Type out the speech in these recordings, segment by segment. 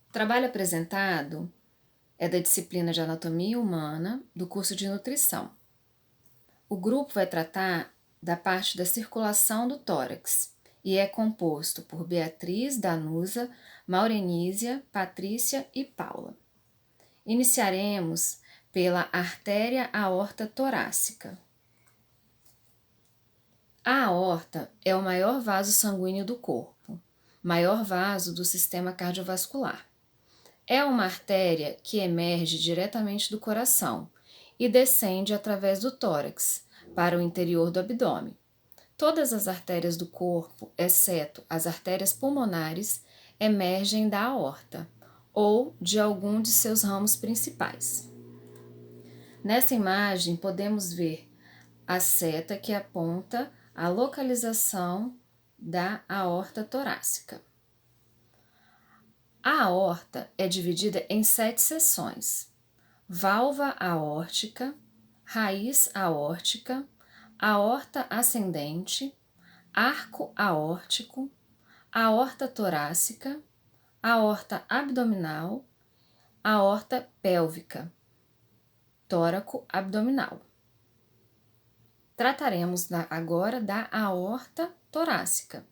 O trabalho apresentado é da disciplina de Anatomia Humana do curso de Nutrição. O grupo vai tratar da parte da circulação do tórax e é composto por Beatriz, Danusa, Maurenísia, Patrícia e Paula. Iniciaremos pela artéria aorta torácica. A aorta é o maior vaso sanguíneo do corpo, maior vaso do sistema cardiovascular. É uma artéria que emerge diretamente do coração e descende através do tórax para o interior do abdômen. Todas as artérias do corpo, exceto as artérias pulmonares, emergem da aorta ou de algum de seus ramos principais. Nessa imagem, podemos ver a seta que aponta a localização da aorta torácica. A aorta é dividida em 7 seções: válvula aórtica, raiz aórtica, aorta ascendente, arco aórtico, aorta torácica, aorta abdominal, aorta pélvica, tóraco abdominal. Trataremos agora da aorta torácica.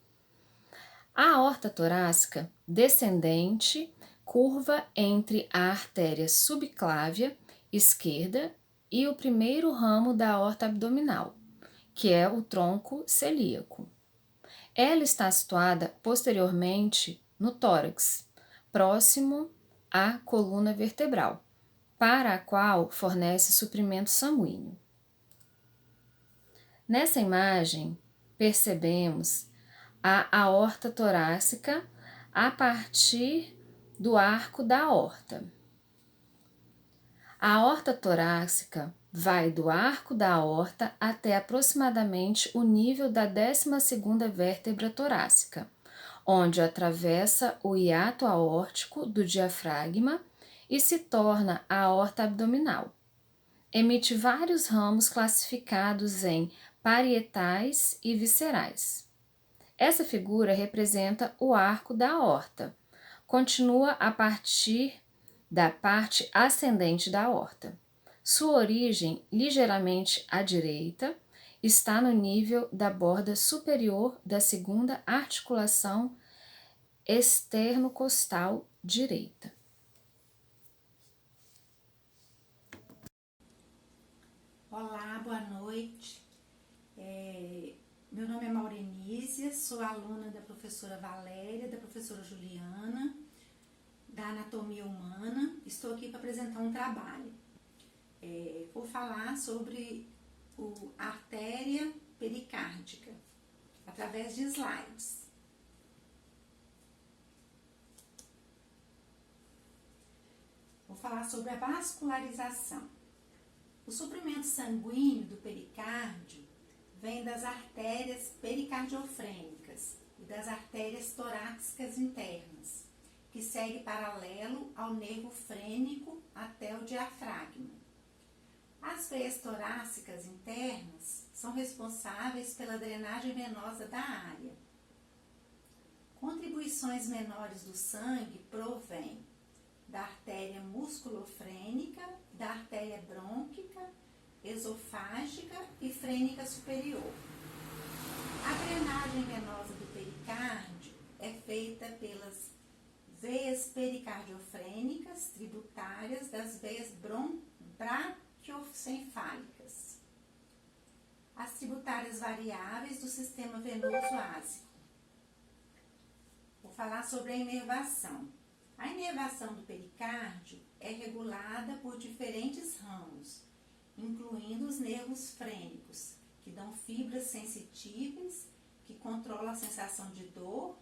A aorta torácica descendente curva entre a artéria subclávia esquerda e o primeiro ramo da aorta abdominal, que é o tronco celíaco. Ela está situada posteriormente no tórax, próximo à coluna vertebral, para a qual fornece suprimento sanguíneo. Nessa imagem, percebemos a aorta torácica a partir do arco da aorta. A aorta torácica vai do arco da aorta até aproximadamente o nível da 12ª vértebra torácica, onde atravessa o hiato aórtico do diafragma e se torna a aorta abdominal. Emite vários ramos classificados em parietais e viscerais. Essa figura representa o arco da aorta. Continua a partir da parte ascendente da aorta. Sua origem, ligeiramente à direita, está no nível da borda superior da segunda articulação externo-costal direita. Olá, boa noite. Meu nome é Maurenísia, sou aluna da professora Valéria, da professora Juliana, da Anatomia Humana. Estou aqui para apresentar um trabalho. Vou falar sobre a artéria pericárdica, através de slides. Vou falar sobre a vascularização. O suprimento sanguíneo do pericárdio vem das artérias pericardiofrênicas e das artérias torácicas internas, que segue paralelo ao nervo frênico até o diafragma. As veias torácicas internas são responsáveis pela drenagem venosa da área. Contribuições menores do sangue provêm da artéria musculofrênica, da artéria brônquica, esofágica e frênica superior. A drenagem venosa do pericárdio é feita pelas veias pericardiofrênicas tributárias das veias braquioencefálicas. As tributárias variáveis do sistema venoso ásico. Vou falar sobre a inervação. A inervação do pericárdio é regulada por diferentes ramos, incluindo os nervos frênicos, que dão fibras sensitíveis, que controlam a sensação de dor,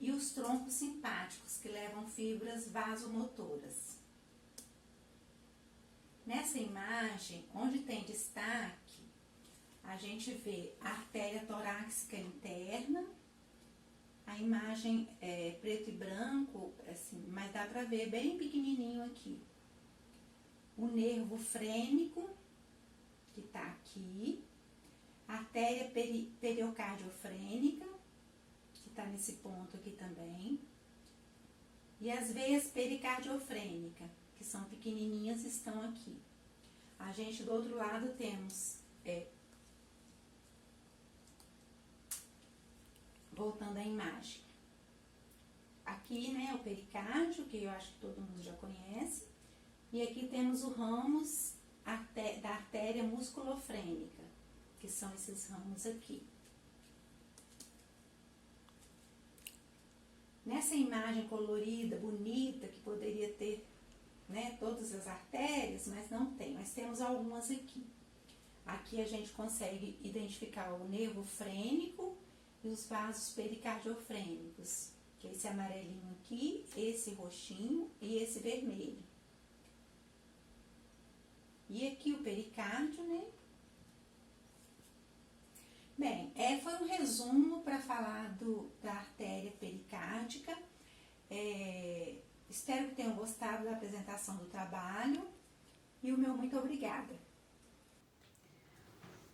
e os troncos simpáticos, que levam fibras vasomotoras. Nessa imagem, onde tem destaque, a gente vê a artéria torácica interna. A imagem é preto e branco, assim, mas dá para ver bem pequenininho aqui. O nervo frênico, que está aqui. A artéria periocardiofrênica, que está nesse ponto aqui também. E as veias pericardiofrênicas, que são pequenininhas, estão aqui. A gente do outro lado temos, voltando à imagem, aqui, né, o pericárdio, que eu acho que todo mundo já conhece, e aqui temos o ramos da artéria musculofrênica, que são esses ramos aqui. Nessa imagem colorida, bonita, que poderia ter, né, todas as artérias, mas não tem, mas temos algumas aqui. Aqui a gente consegue identificar o nervo frênico e os vasos pericardiofrênicos, que é esse amarelinho aqui, esse roxinho e esse vermelho. E aqui o pericárdio, né? Bem, foi um resumo para falar da artéria pericárdica. Espero que tenham gostado da apresentação do trabalho e o meu muito obrigada.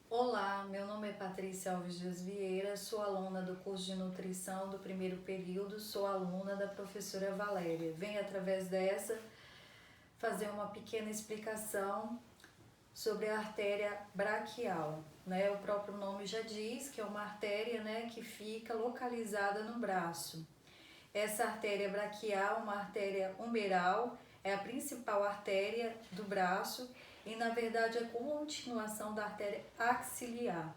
Olá, meu nome é Patrícia Alves Dias Vieira, sou aluna do curso de nutrição do primeiro período, sou aluna da professora Valéria. Venho através dessa fazer uma pequena explicação sobre a artéria braquial, né? O próprio nome já diz que é uma artéria, né, que fica localizada no braço. Essa artéria braquial, uma artéria umeral, é a principal artéria do braço e, na verdade, é a continuação da artéria axiliar.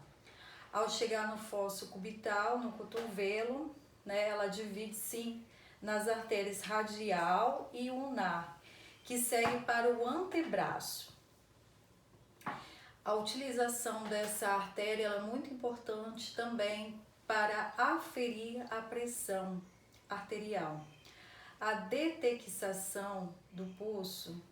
Ao chegar no fosso cubital, no cotovelo, né, ela divide-se nas artérias radial e ulnar, que segue para o antebraço. A utilização dessa artéria ela é muito importante também para aferir a pressão arterial. A detectação do pulso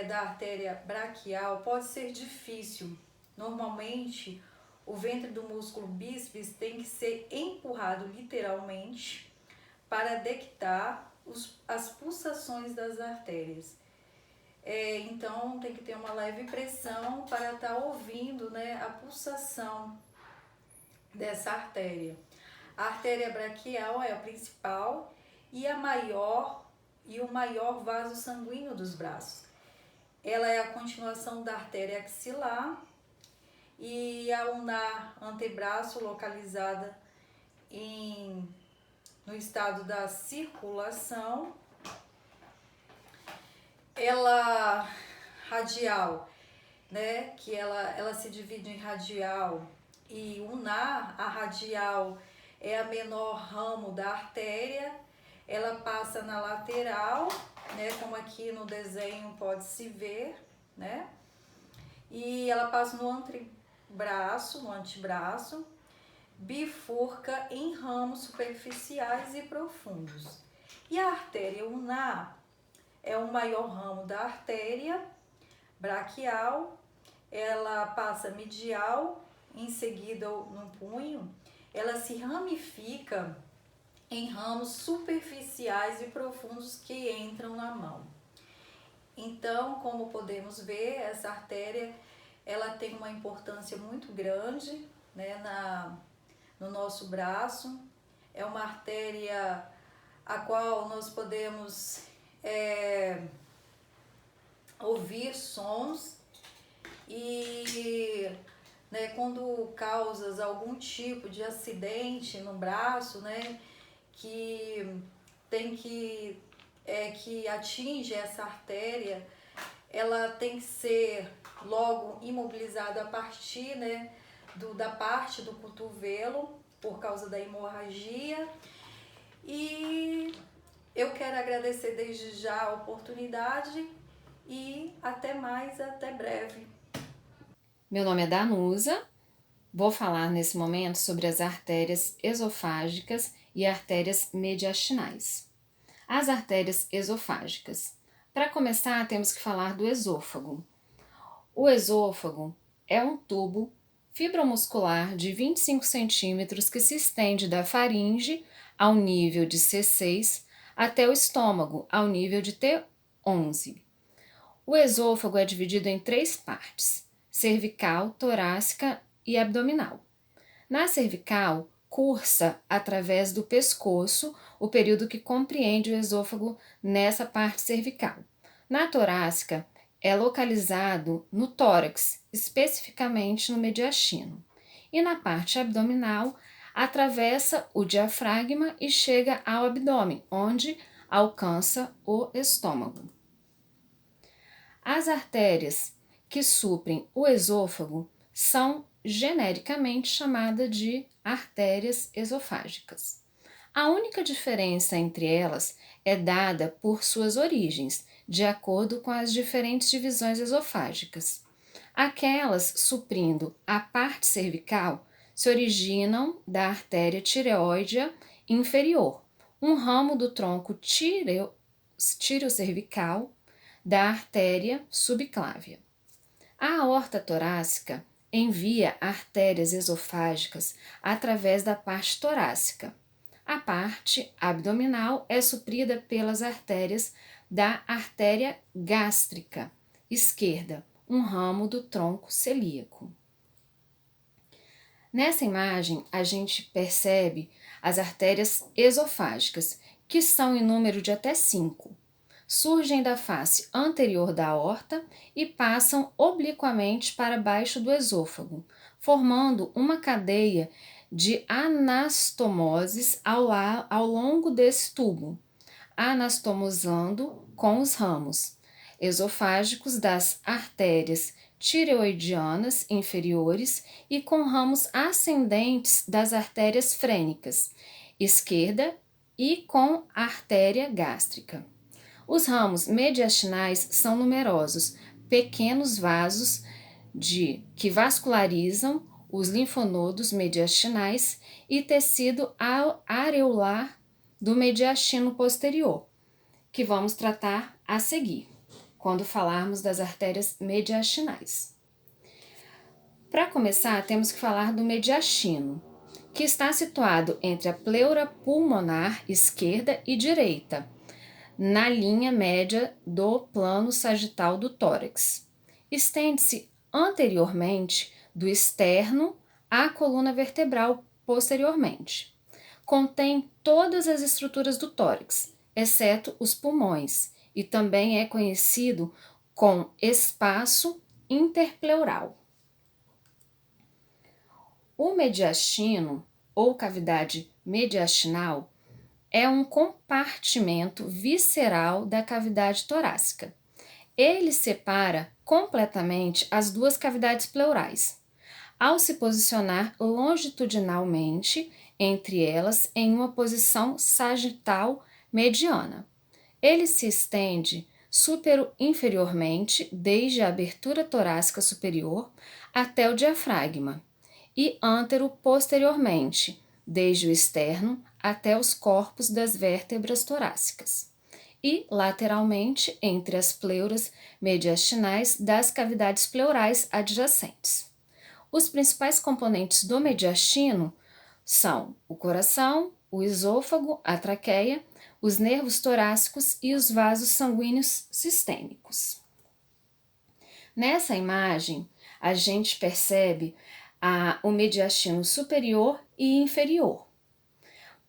da artéria braquial pode ser difícil. Normalmente, o ventre do músculo bíceps tem que ser empurrado literalmente para detectar as pulsações das artérias. Então, tem que ter uma leve pressão para estar ouvindo, né, a pulsação dessa artéria. A artéria braquial é a principal e o maior vaso sanguíneo dos braços. Ela é a continuação da artéria axilar e a ulnar antebraço, localizada no estado da circulação. Ela radial, né, que ela se divide em radial e ulnar. A radial é a menor ramo da artéria, ela passa na lateral, né, como aqui no desenho pode-se ver, né, e ela passa no antebraço, bifurca em ramos superficiais e profundos. E a artéria ulnar é o maior ramo da artéria braquial, ela passa medial, em seguida no punho, ela se ramifica em ramos superficiais e profundos que entram na mão. Então, como podemos ver, essa artéria ela tem uma importância muito grande, né, no nosso braço. É uma artéria a qual nós podemos ouvir sons e, né, quando causas algum tipo de acidente no braço, né, que atinge essa artéria, ela tem que ser logo imobilizada a partir, né, da parte do cotovelo por causa da hemorragia. E eu quero agradecer desde já a oportunidade e até mais, até breve. Meu nome é Danusa, vou falar nesse momento sobre as artérias esofágicas e artérias mediastinais. As artérias esofágicas. Para começar, temos que falar do esôfago. O esôfago é um tubo fibromuscular de 25 centímetros que se estende da faringe ao nível de C6 até o estômago, ao nível de T11. O esôfago é dividido em 3 partes: cervical, torácica e abdominal. Na cervical, cursa através do pescoço, o período que compreende o esôfago nessa parte cervical. Na torácica, é localizado no tórax, especificamente no mediastino. E na parte abdominal, atravessa o diafragma e chega ao abdômen, onde alcança o estômago. As artérias que suprem o esôfago são genericamente chamadas de artérias esofágicas. A única diferença entre elas é dada por suas origens, de acordo com as diferentes divisões esofágicas. Aquelas suprindo a parte cervical se originam da artéria tireoidea inferior, um ramo do tronco tireocervical da artéria subclávia. A aorta torácica envia artérias esofágicas através da parte torácica. A parte abdominal é suprida pelas artérias da artéria gástrica esquerda, um ramo do tronco celíaco. Nessa imagem, a gente percebe as artérias esofágicas, que são em número de até 5. Surgem da face anterior da aorta e passam obliquamente para baixo do esôfago, formando uma cadeia de anastomoses ao longo desse tubo, anastomosando com os ramos esofágicos das artérias tireoidianas inferiores e com ramos ascendentes das artérias frênicas, esquerda, e com a artéria gástrica. Os ramos mediastinais são numerosos, pequenos vasos que vascularizam os linfonodos mediastinais e tecido areolar do mediastino posterior, que vamos tratar a seguir, quando falarmos das artérias mediastinais. Para começar, temos que falar do mediastino, que está situado entre a pleura pulmonar esquerda e direita, na linha média do plano sagital do tórax. Estende-se anteriormente do externo à coluna vertebral posteriormente. Contém todas as estruturas do tórax, exceto os pulmões, e também é conhecido com espaço interpleural. O mediastino, ou cavidade mediastinal, é um compartimento visceral da cavidade torácica. Ele separa completamente as duas cavidades pleurais, ao se posicionar longitudinalmente entre elas em uma posição sagital mediana. Ele se estende supero-inferiormente desde a abertura torácica superior até o diafragma e antero-posteriormente, desde o externo até os corpos das vértebras torácicas, e lateralmente entre as pleuras mediastinais das cavidades pleurais adjacentes. Os principais componentes do mediastino são o coração, o esôfago, a traqueia, os nervos torácicos e os vasos sanguíneos sistêmicos. Nessa imagem, a gente percebe o mediastino superior e inferior.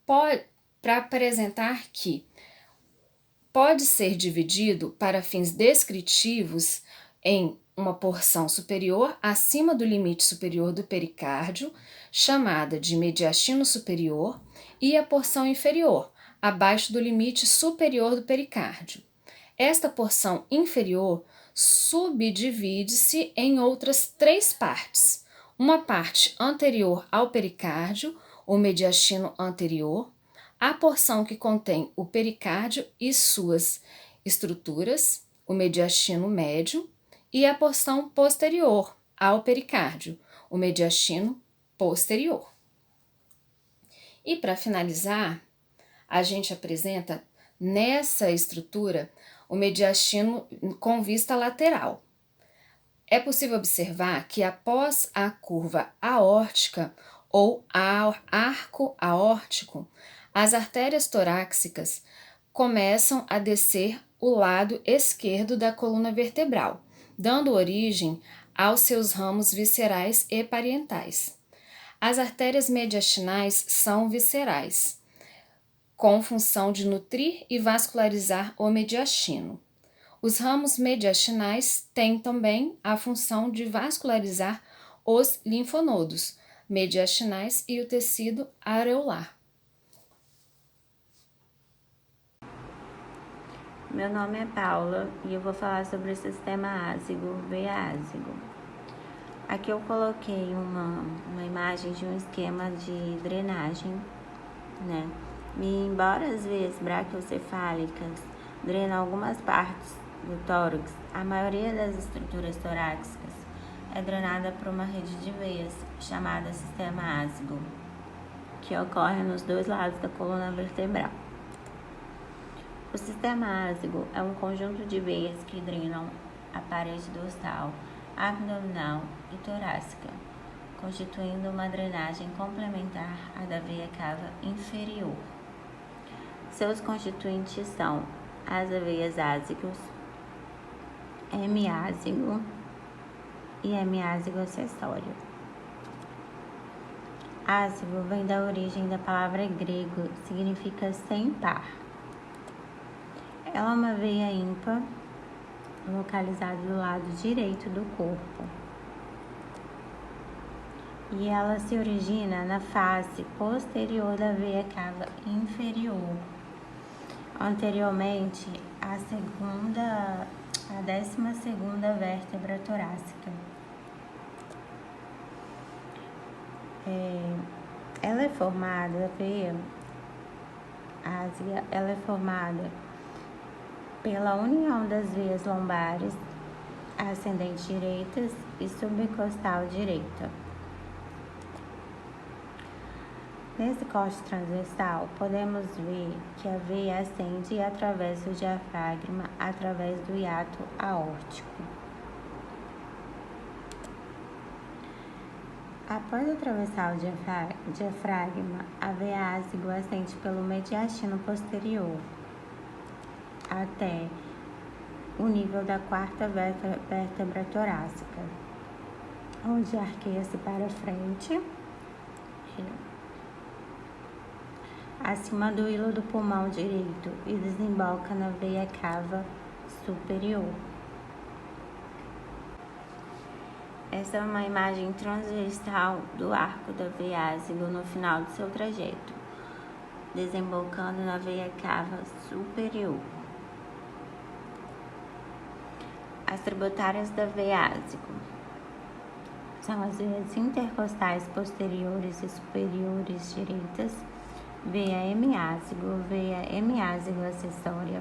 Para apresentar que pode ser dividido para fins descritivos em uma porção superior acima do limite superior do pericárdio, chamada de mediastino superior, e a porção inferior, abaixo do limite superior do pericárdio. Esta porção inferior subdivide-se em outras 3 partes. Uma parte anterior ao pericárdio, o mediastino anterior, a porção que contém o pericárdio e suas estruturas, o mediastino médio, e a porção posterior ao pericárdio, o mediastino posterior. E para finalizar, a gente apresenta nessa estrutura o mediastino com vista lateral. É possível observar que após a curva aórtica ou arco aórtico, as artérias torácicas começam a descer o lado esquerdo da coluna vertebral, dando origem aos seus ramos viscerais e parietais. As artérias mediastinais são viscerais, com função de nutrir e vascularizar o mediastino. Os ramos mediastinais têm também a função de vascularizar os linfonodos mediastinais e o tecido areolar. Meu nome é Paula e eu vou falar sobre o sistema ázido, veia ázido. Aqui eu coloquei uma imagem de um esquema de drenagem, né? E embora as veias braquiocefálicas drenam algumas partes do tórax, a maioria das estruturas torácicas é drenada por uma rede de veias chamada sistema ázido, que ocorre nos dois lados da coluna vertebral. O sistema ázido é um conjunto de veias que drenam a parede dorsal, abdominal e torácica, constituindo uma drenagem complementar à da veia cava inferior. Seus constituintes são as veias ázigos, hemiázigo e hemiázigo acessório. Ázigo vem da origem da palavra grego, significa sem par. Ela é uma veia ímpar, localizada do lado direito do corpo. E ela se origina na face posterior da veia cava inferior, anteriormente à 12ª vértebra torácica. Ela é formada, a veia ázica, ela é formada pela união das veias lombares, ascendente direitas e subcostal direita. Nesse corte transversal, podemos ver que a veia ascende através do diafragma, através do hiato aórtico. Após atravessar o diafragma, a veia ázido ascende pelo mediastino posterior até o nível da 4ª vértebra torácica, onde arqueia-se para frente, acima do hilo do pulmão direito e desemboca na veia cava superior. Essa é uma imagem transversal do arco da veia ázido no final do seu trajeto, desembocando na veia cava superior. As tributárias da veia ázido são as veias intercostais posteriores e superiores direitas, veia hemiázigo, veia hemiázigo acessória,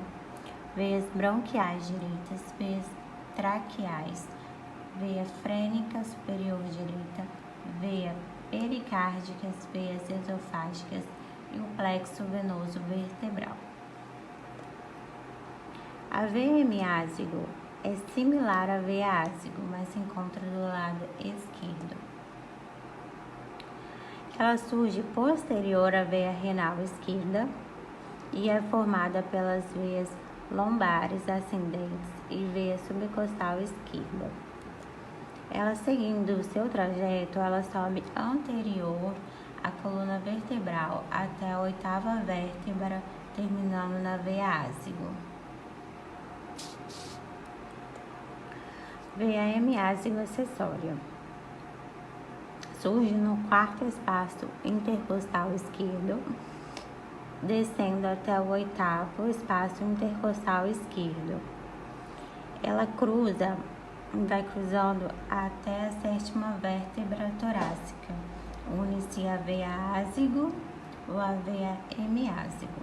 veias bronquiais direitas, veias traqueais, veia frênica superior direita, veia pericárdicas, veias esofágicas e o plexo venoso vertebral. A veia hemiázigo é similar à veia ázido, mas se encontra do lado esquerdo. Ela surge posterior à veia renal esquerda e é formada pelas veias lombares ascendentes e veia subcostal esquerda. Ela, seguindo o seu trajeto, ela sobe anterior à coluna vertebral até a 8ª vértebra, terminando na veia ázido. Veia hemiázigo acessória. Surge no 4º espaço intercostal esquerdo, descendo até o 8º espaço intercostal esquerdo. Ela vai cruzando até a 7ª vértebra torácica. Une-se a veia ázido ou a veia hemiázigo.